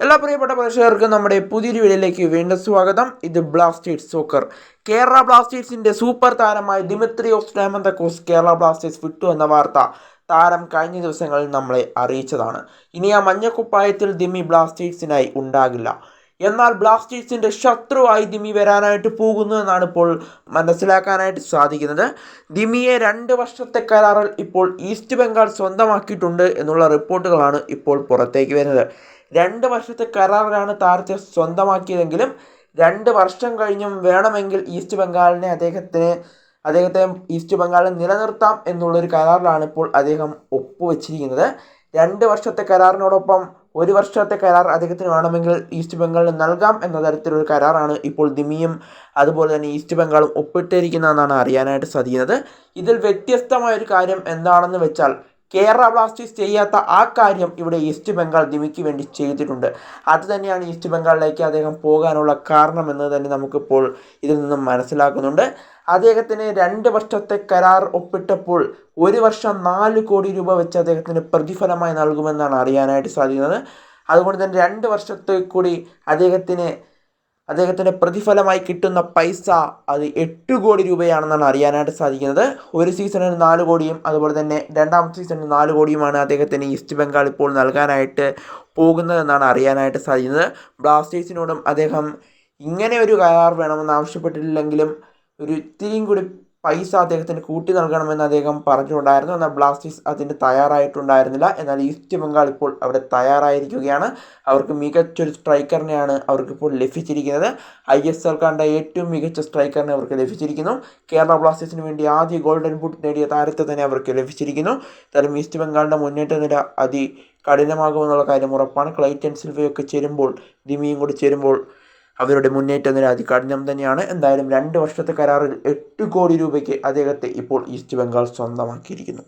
എല്ലാ പ്രിയപ്പെട്ട പ്രേക്ഷകർക്കും നമ്മുടെ പുതിയൊരു വീഡിയോയിലേക്ക് വീണ്ടും സ്വാഗതം. ഇത് ബ്ലാസ്റ്റേഴ്സ് സോക്കർ. കേരള ബ്ലാസ്റ്റേഴ്സിന്റെ സൂപ്പർ താരമായ ദിമിത്രിയോസ് ഡയമന്തക്കോസ് കേരള ബ്ലാസ്റ്റേഴ്സ് വിട്ടു എന്ന വാർത്ത താരം കഴിഞ്ഞ ദിവസങ്ങളിൽ നമ്മളെ അറിയിച്ചതാണ്. ഇനി ആ മഞ്ഞക്കുപ്പായത്തിൽ ദിമി ബ്ലാസ്റ്റേഴ്സിനായി ഉണ്ടാകില്ല. എന്നാൽ ബ്ലാസ്റ്റേഴ്സിന്റെ ശത്രുവായി ദിമി വരാനായിട്ട് പോകുന്നു എന്നാണ് ഇപ്പോൾ മനസ്സിലാക്കാനായിട്ട് സാധിക്കുന്നത്. ദിമിയെ 2 വർഷത്തെ കരാറിൽ ഇപ്പോൾ ഈസ്റ്റ് ബംഗാൾ സ്വന്തമാക്കിയിട്ടുണ്ട് എന്നുള്ള റിപ്പോർട്ടുകളാണ് ഇപ്പോൾ പുറത്തേക്ക് വരുന്നത്. 2 വർഷത്തെ കരാറിലാണ് താരത്തെ സ്വന്തമാക്കിയതെങ്കിലും 2 വർഷം കഴിഞ്ഞും വേണമെങ്കിൽ ഈസ്റ്റ് ബംഗാളിനെ അദ്ദേഹത്തെ ഈസ്റ്റ് ബംഗാളിൽ നിലനിർത്താം എന്നുള്ളൊരു കരാറിലാണ് ഇപ്പോൾ അദ്ദേഹം ഒപ്പുവെച്ചിരിക്കുന്നത്. 2 വർഷത്തെ കരാറിനോടൊപ്പം 1 വർഷത്തെ കരാർ അദ്ദേഹത്തിന് വേണമെങ്കിൽ ഈസ്റ്റ് ബംഗാളിന് നൽകാം എന്ന തരത്തിലൊരു കരാറാണ് ഇപ്പോൾ ദിമിയും അതുപോലെ തന്നെ ഈസ്റ്റ് ബംഗാളും ഒപ്പിട്ടിരിക്കുന്നതെന്നാണ് അറിയാനായിട്ട് സാധിക്കുന്നത്. ഇതിൽ വ്യത്യസ്തമായൊരു കാര്യം എന്താണെന്ന് വെച്ചാൽ കേരള ബ്ലാസ്റ്റേഴ്സ് ചെയ്യാത്ത ആ കാര്യം ഇവിടെ ഈസ്റ്റ് ബംഗാൾ ദിമിക്ക് വേണ്ടി ചെയ്തിട്ടുണ്ട്. അത് തന്നെയാണ് ഈസ്റ്റ് ബംഗാളിലേക്ക് അദ്ദേഹം പോകാനുള്ള കാരണമെന്ന് തന്നെ നമുക്കിപ്പോൾ ഇതിൽ നിന്നും മനസ്സിലാക്കുന്നുണ്ട്. അദ്ദേഹത്തിന് 2 വർഷത്തെ കരാർ ഒപ്പിട്ടപ്പോൾ 1 വർഷം 4 കോടി രൂപ വെച്ച് അദ്ദേഹത്തിന് പ്രതിഫലമായി നൽകുമെന്നാണ് അറിയാനായിട്ട് സാധിക്കുന്നത്. അതുകൊണ്ട് തന്നെ 2 വർഷത്തെ കൂടി അദ്ദേഹത്തിന് പ്രതിഫലമായി കിട്ടുന്ന പൈസ അത് 8 കോടി രൂപയാണെന്നാണ് അറിയാനായിട്ട് സാധിക്കുന്നത്. ഒരു സീസണിന് 4 കോടിയും അതുപോലെ തന്നെ രണ്ടാമത്തെ സീസണിന് 4 കോടിയുമാണ് അദ്ദേഹത്തിന് ഈസ്റ്റ് ബംഗാൾ ഇപ്പോൾ നൽകാനായിട്ട് പോകുന്നതെന്നാണ് അറിയാനായിട്ട് സാധിക്കുന്നത്. ബ്ലാസ്റ്റേഴ്സിനോടും അദ്ദേഹം ഇങ്ങനെ ഒരു കരാർ വേണമെന്ന് ആവശ്യപ്പെട്ടിട്ടില്ലെങ്കിലും ഒരു ഇത്തിരിയും കൂടി പൈസ അദ്ദേഹത്തിന് കൂട്ടി നൽകണമെന്ന് അദ്ദേഹം പറഞ്ഞിട്ടുണ്ടായിരുന്നു. എന്നാൽ ബ്ലാസ്റ്റേഴ്സ് അതിന് തയ്യാറായിട്ടുണ്ടായിരുന്നില്ല. എന്നാൽ ഈസ്റ്റ് ബംഗാൾ ഇപ്പോൾ അവിടെ തയ്യാറായിരിക്കുകയാണ്. അവർക്ക് മികച്ചൊരു സ്ട്രൈക്കറിനെയാണ് അവർക്കിപ്പോൾ ലഭിച്ചിരിക്കുന്നത്. ISL കണ്ട ഏറ്റവും മികച്ച സ്ട്രൈക്കറിനെ അവർക്ക് ലഭിച്ചിരിക്കുന്നു. കേരള ബ്ലാസ്റ്റേഴ്സിന് വേണ്ടി ആദ്യ ഗോൾഡൻ ബൂട്ട് നേടിയ താരത്തെ തന്നെ അവർക്ക് ലഭിച്ചിരിക്കുന്നു. എന്തായാലും ഈസ്റ്റ് ബംഗാളിൻ്റെ മുന്നേറ്റ നിര കഠിനമാകുമെന്നുള്ള കാര്യം ഉറപ്പാണ്. ക്ലൈറ്റൻ സിൽവയൊക്കെ ചേരുമ്പോൾ ദിമിയും കൂടി ചേരുമ്പോൾ അവരുടെ മുന്നേറ്റ നിര അതികഠിനം തന്നെയാണ്. എന്തായാലും 2 വർഷത്തെ കരാറിൽ 8 കോടി രൂപയ്ക്ക് അദ്ദേഹത്തെ ഇപ്പോൾ ഈസ്റ്റ് ബംഗാൾ സ്വന്തമാക്കിയിരിക്കുന്നു.